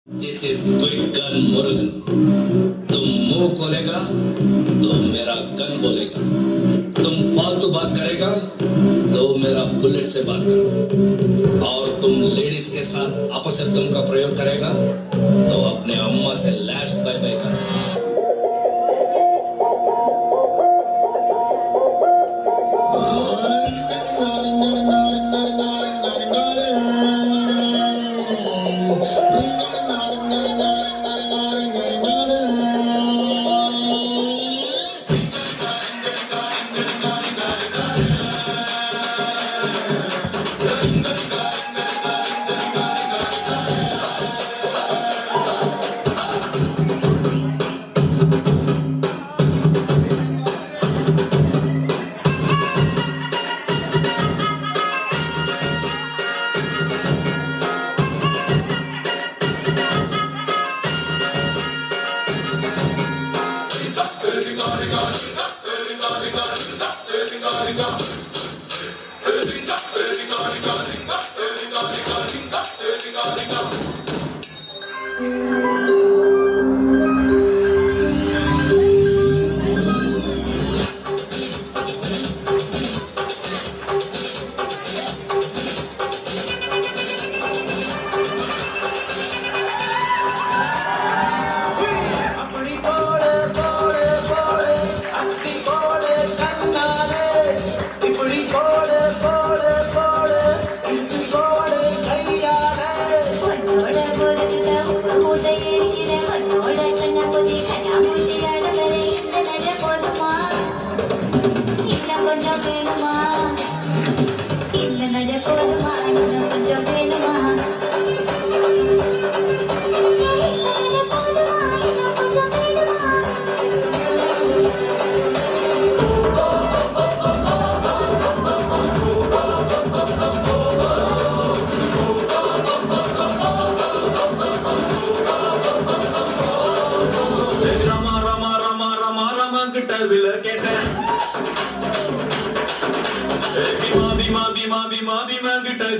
This is quick gun Murugan. तुम मुंह खोलेगा तो मेरा गन बोलेगा. तुम फालतू बात करेगा तो मेरा बुलेट से बात करो. और तुम लेडीज के साथ अपशब्दों का प्रयोग करेगा तो अपने अम्मा से लास्ट बाय बाय करो.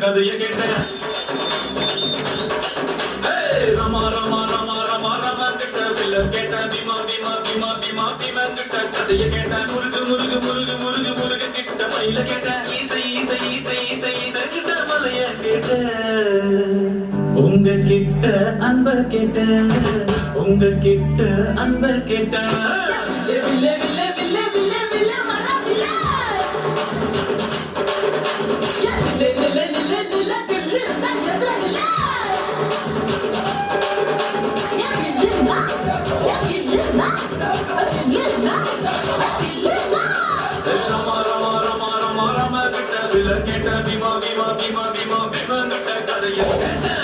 கதைய கேட்டேன். ரமா ரமா ரமா ரமா ரமா கிட்ட வில்ல கேட்டேன். பீமா பீமா பீமா பீமா பீமா கிட்ட கதைய கேட்டேன். முருகு முருகு முருகு முருகு முருகு கிட்ட மயில கேட்டேன். ஈசை ஈசை ஈசை ஈசை ஈசை கிட்ட மலைய கேட்டேன். உங்க கிட்ட அன்ப கேட்டேன். உங்க கிட்ட அன்ப கேட்டேன். வில்ல வில்ல வில்ல வில்ல வில்ல மர வில்ல கேட்ட பீமா பீமா பீமா பீமா பீமா கிட்ட கதைய கேட்ட.